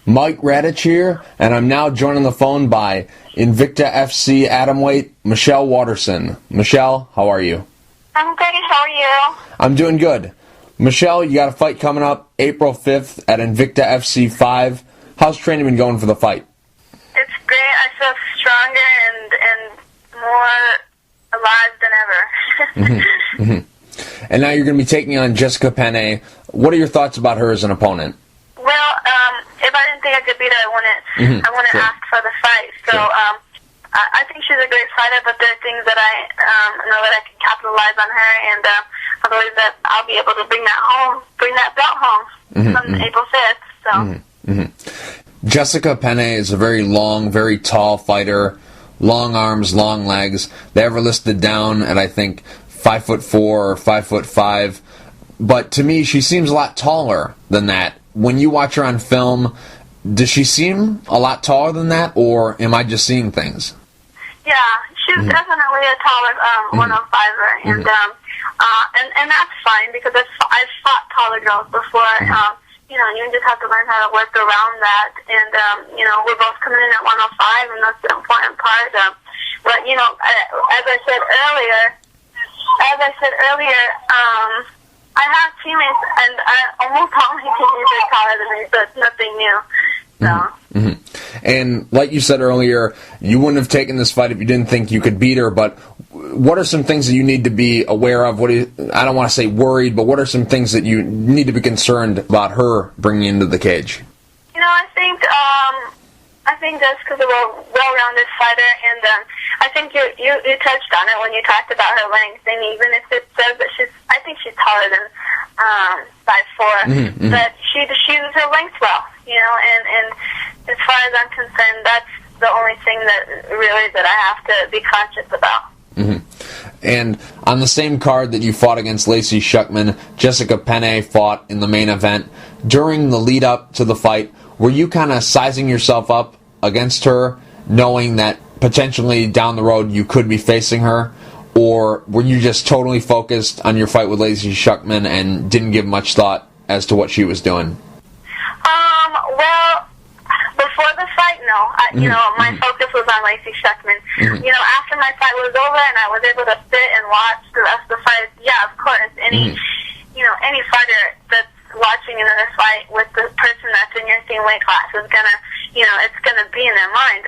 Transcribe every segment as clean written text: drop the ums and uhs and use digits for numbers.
Mike Radich here, and I'm now joined on the phone by Invicta FC Atomweight, Michelle Waterson. Michelle, how are you? I'm good, how are you? I'm doing good. Michelle, you got a fight coming up April 5th at Invicta FC 5. How's training been going for the fight? It's great. I feel stronger and more alive than ever. And now you're going to be taking on Jessica Penne. What are your thoughts about her as an opponent? Well, if I didn't think I could beat her, I wouldn't Sure. ask for the fight. So Sure. I think she's a great fighter, but there are things that I know that I can capitalize on her, and I believe that I'll be able to bring that belt home on April 5th. So. Jessica Penne is a very long, very tall fighter. Long arms, long legs. They have her listed down at, I think, 5'4" or 5'5". But to me, she seems a lot taller than that. When you watch her on film, does she seem a lot taller than that, or am I just seeing things? Yeah, she's definitely a taller 105er, and that's fine because I've fought taller girls before. You just have to learn how to work around that, and we're both coming in at 105, and that's the important part. But as I said earlier, I have teammates, and almost all my teammates are taller than me, so it's nothing new. So. And like you said earlier, you wouldn't have taken this fight if you didn't think you could beat her, but what are some things that you need to be aware of? I don't want to say worried, but what are some things that you need to be concerned about her bringing into the cage? I think Jessica's a well-rounded fighter, and I think you touched on it when you talked about her length, and even if it says that I think she's taller than 5'4", but she uses her length well, and as far as I'm concerned, that's the only thing that I have to be conscious about. And on the same card that you fought against Lacey Shuckman, Jessica Penne fought in the main event. During the lead-up to the fight, were you kind of sizing yourself up against her, knowing that potentially down the road you could be facing her? Or were you just totally focused on your fight with Lacey Shuckman and didn't give much thought as to what she was doing? Well, before the fight, no. My focus was on Lacey Shuckman. After my fight was over and I was able to sit and watch the rest of the fight, yeah, of course, any fighter that's watching another fight with the person that's in your same weight class is gonna, it's gonna be in their mind.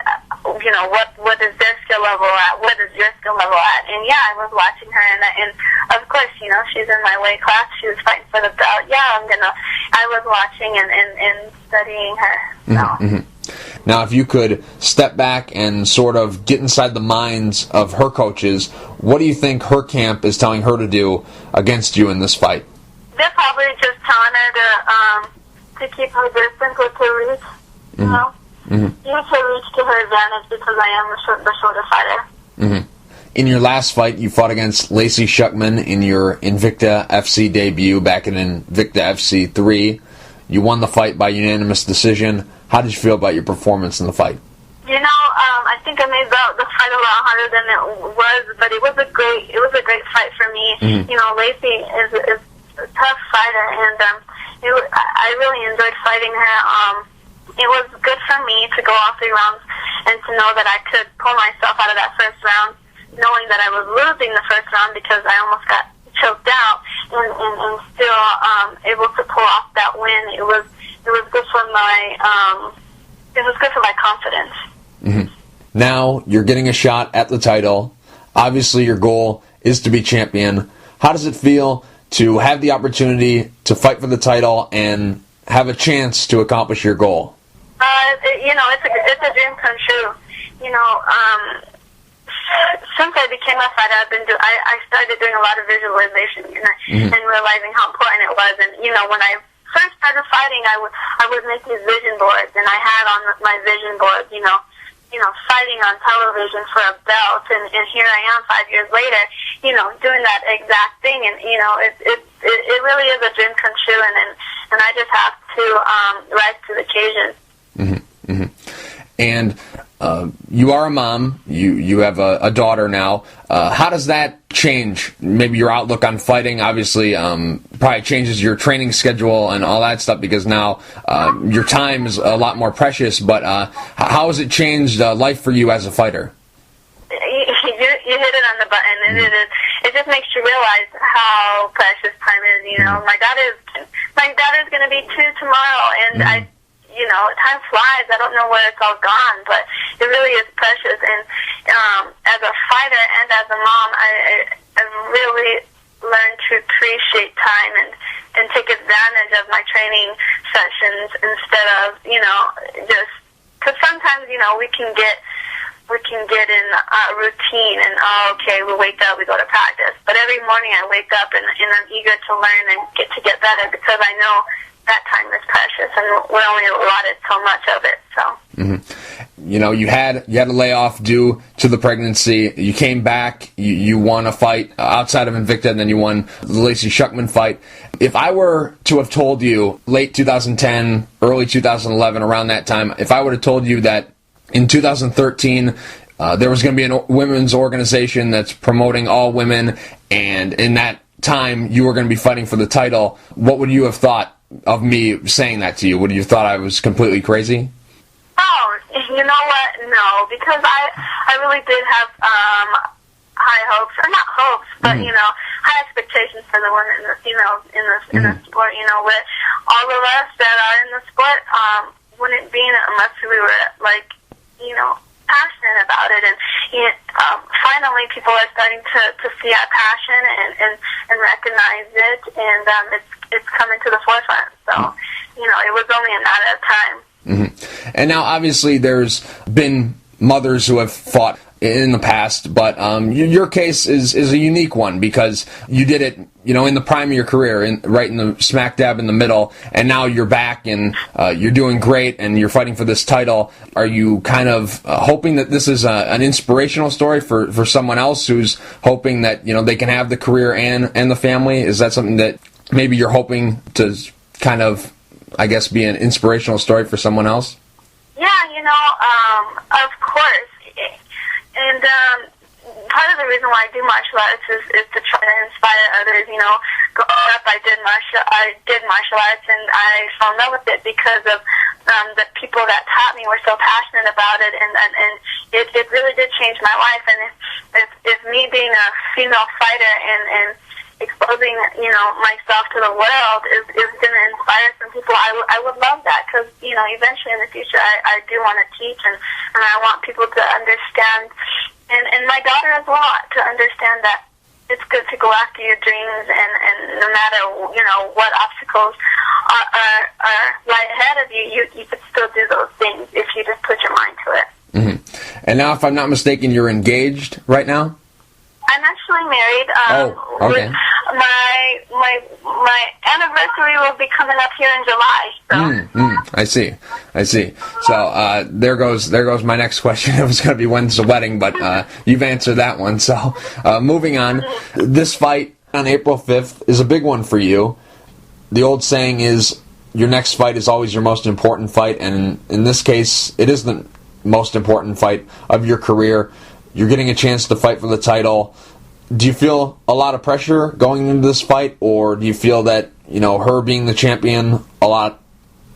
What is their skill level at? What is your skill level at? And yeah, I was watching her, and of course, she's in my weight class. She was fighting for the belt. Yeah, I was watching and studying her. So. Now, if you could step back and sort of get inside the minds of her coaches, what do you think her camp is telling her to do against you in this fight? They're probably just telling her to keep her distance with her reach, use her reach to her advantage because I am the shorter fighter. In your last fight, you fought against Lacey Shuckman in your Invicta FC debut back in Invicta FC 3. You won the fight by unanimous decision. How did you feel about your performance in the fight? I think I made the fight a lot harder than it was, but it was a great fight for me. Lacey is a tough fighter, and I really enjoyed fighting her. It was good for me to go all 3 rounds and to know that I could pull myself out of that first round, knowing that I was losing the first round because I almost got choked out, and still able to pull off that win. It was good for my confidence. Now you're getting a shot at the title. Obviously, your goal is to be champion. How does it feel to have the opportunity to fight for the title and have a chance to accomplish your goal? It's a dream come true. Since I became a fighter, I started doing a lot of visualization and realizing how important it was. And when I first started fighting, I would make these vision boards, and I had on my vision boards, fighting on television for a belt, and here I am 5 years later, doing that exact thing, and it really is a dream come true, and I just have to rise to the occasion. And you are a mom. You have a daughter now. How does that change maybe your outlook on fighting? Obviously, probably changes your training schedule and all that stuff because now your time is a lot more precious. But how has it changed life for you as a fighter? You hit it on the button, and it just makes you realize how precious time is. You know, my daughter's going to be 2 tomorrow, and time flies. I don't know where it's all gone, but it really is precious. And as a fighter and as a mom, I really learned to appreciate time and take advantage of my training sessions instead of just because sometimes we can get in a routine and okay, we wake up, we go to practice. But every morning I wake up and I'm eager to learn and get better because I know that time is precious and we're only allotted so much of it. So. Mm-hmm. You had a layoff due to the pregnancy. You came back. You won a fight outside of Invicta, and then you won the Lacey Shuckman fight. If I were to have told you late 2010, early 2011, around that time, if I would have told you that in 2013 there was going to be a women's organization that's promoting all women, and in that time you were going to be fighting for the title, what would you have thought of me saying that to you? Would you have thought I was completely crazy? Oh, you know what? No, because I really did have high hopes, or not hopes, but high expectations for the women, in the sport. With all of us that are in the sport, wouldn't be in it unless we were passionate about it. And finally, people are starting to see our passion and recognize it, and it's coming to the forefront. So, it was only a matter of time. Mm-hmm. And now, obviously, there's been mothers who have fought in the past, but your case is a unique one because you did it, in the prime of your career, right in the smack dab in the middle, and now you're back and you're doing great and you're fighting for this title. Are you kind of hoping that this is an inspirational story for someone else who's hoping that they can have the career and the family? Is that something that maybe you're hoping to kind of, I guess, be an inspirational story for someone else? Yeah, of course. And part of the reason why I do martial arts is to try to inspire others. Growing up, I did martial arts, and I fell in love with it because of the people that taught me were so passionate about it, and it really did change my life. And if me being a female fighter and exposing myself to the world is going to inspire some people, I would love that because eventually in the future I do want to teach and I want people to understand and my daughter as well to understand that it's good to go after your dreams and no matter what obstacles are right ahead of you could still do those things if you just put your mind to it. Mm-hmm. And now, if I'm not mistaken, you're engaged right now? I'm actually married. Okay. My anniversary will be coming up here in July. So. I see. So there goes my next question. It was going to be when's the wedding, but you've answered that one. So moving on, this fight on April 5th is a big one for you. The old saying is your next fight is always your most important fight, and in this case, it is the most important fight of your career. You're getting a chance to fight for the title. Do you feel a lot of pressure going into this fight, or do you feel that, her being the champion, a lot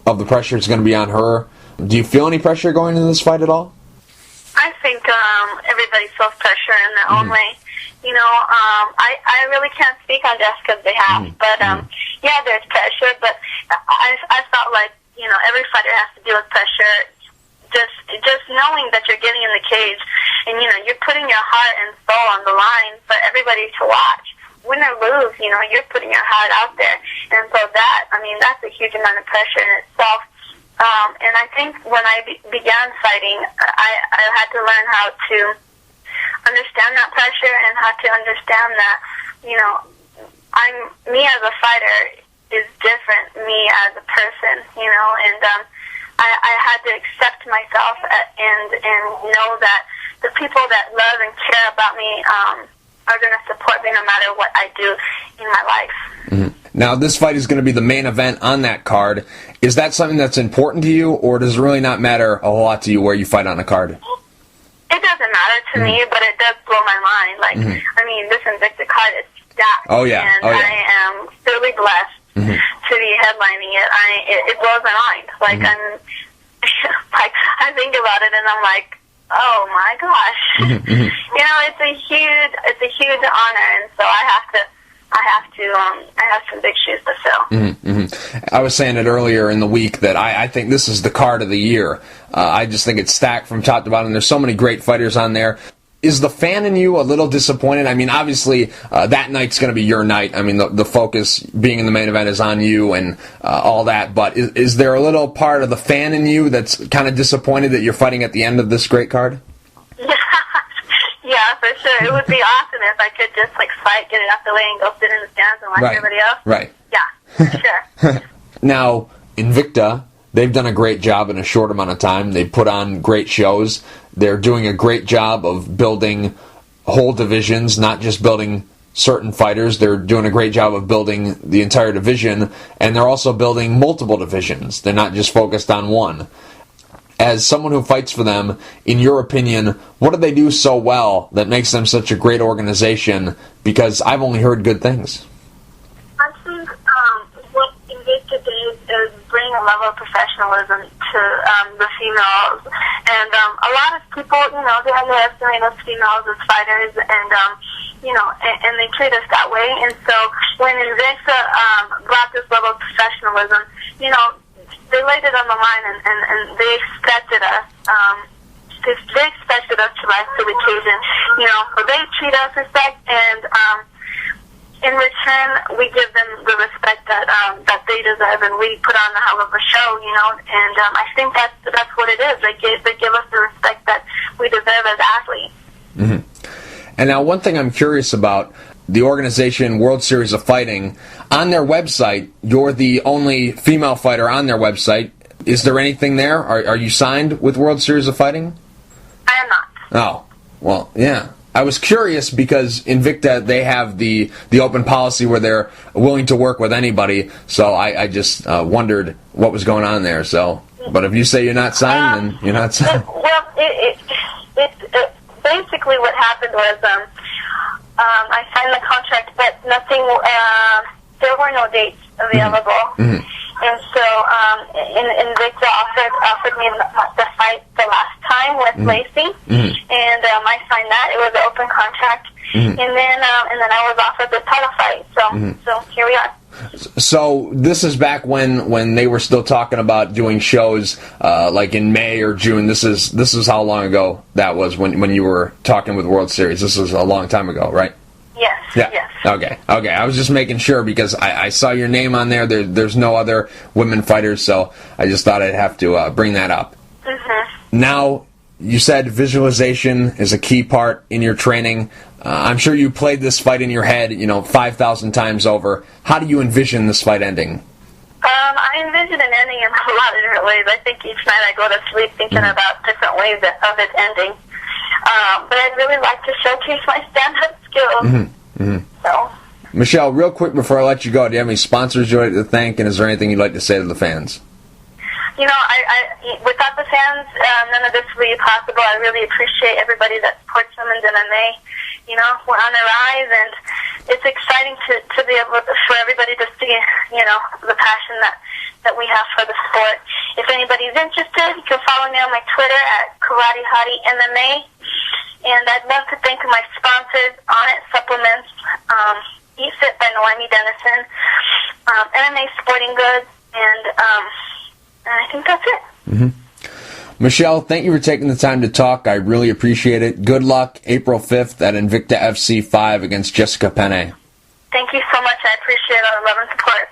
of the pressure is going to be on her? Do you feel any pressure going into this fight at all? I think everybody feels pressure in their own way. I really can't speak on Jessica's behalf, but yeah, there's pressure, but I felt like, every fighter has to deal with pressure. Just knowing that you're getting in the cage and, you're putting your heart and soul on the line for everybody to watch. Win or lose, you're putting your heart out there. And so that's a huge amount of pressure in itself. And I think when I began fighting, I had to learn how to understand that pressure and how to understand that, me as a fighter is different, me as a person, and I had to accept myself and know that the people that love and care about me are going to support me no matter what I do in my life. Mm-hmm. Now, this fight is going to be the main event on that card. Is that something that's important to you, or does it really not matter a whole lot to you where you fight on a card? matter to me, but it does blow my mind. Like, I mean, this Invicta card is stacked. Oh, yeah. And I am really blessed to be headlining it. It blows my mind. Like, like, I think about it and I'm like, oh my gosh. You know, it's a huge honor, and so I have some big shoes to fill. I was saying it earlier in the week that I think this is the card of the year. I just think it's stacked from top to bottom. There's so many great fighters on there. Is the fan in you a little disappointed? I mean, obviously, that night's going to be your night. I mean, the focus being in the main event is on you and all that. But is there a little part of the fan in you that's kind of disappointed that you're fighting at the end of this great card? Yeah, for sure. It would be awesome if I could just, like, fight, get it out the way, and go sit in the stands and watch everybody else. Right. Yeah, for sure. Now, Invicta, they've done a great job in a short amount of time. They put on great shows. They're doing a great job of building whole divisions, not just building certain fighters. They're doing a great job of building the entire division, and they're also building multiple divisions. They're not just focused on one. As someone who fights for them, in your opinion, what do they do so well that makes them such a great organization? Because I've only heard good things. I think what Invicta did is bring a level of professionalism to the females. And a lot of people, you know, they underestimate us females as fighters, and, you know, and they treat us that way. And so when Invicta brought this level of professionalism, you know, they laid it on the line, and they expected us. They expected us to rise to the occasion. You know, so they treat us with respect, and in return, we give them the respect that they deserve, and we put on a hell of a show. You know, and I think that's what it is. They give us the respect that we deserve as athletes. And now, one thing I'm curious about. The organization World Series of Fighting, on their website, you're the only female fighter on their website. Is there anything there? Are you signed with World Series of Fighting? I am not. Oh, well, yeah. I was curious because Invicta, they have the open policy where they're willing to work with anybody, so I just wondered what was going on there. So, but if you say you're not signed, then you're not signed. Well, it basically what happened was I signed the contract, but nothing. There were no dates available, and so Invicta offered me the fight the last time with Lacey, and I signed that. It was an open contract, and then I was offered the title fight. So here we are. So this is back when they were still talking about doing shows like in May or June. This is how long ago that was when you were talking with World Series. This was a long time ago, right? Yes. Yeah. Yes. Okay. I was just making sure because I saw your name on there. There's no other women fighters, so I just thought I'd have to bring that up. Now, you said visualization is a key part in your training. I'm sure you played this fight in your head, 5,000 times over. How do you envision this fight ending? I envision it ending in a lot of different ways. I think each night I go to sleep thinking about different ways of it ending. But I'd really like to showcase my stand-up skills. So, Michelle, real quick before I let you go, do you have any sponsors you'd like to thank, and is there anything you'd like to say to the fans? Without the fans, none of this would be possible. I really appreciate everybody that supports women's MMA. We're on the rise, and it's exciting to be able for everybody to see, the passion that we have for the sport. If anybody's interested, you can follow me on my Twitter at Karate Hottie MMA. And I'd love to thank my sponsors, Onnit Supplements, Eat Fit by Noemi Dennison, MMA Sporting Goods, and I think that's it. Michelle, thank you for taking the time to talk. I really appreciate it. Good luck April 5th at Invicta FC 5 against Jessica Penne. Thank you so much. I appreciate all the love and support.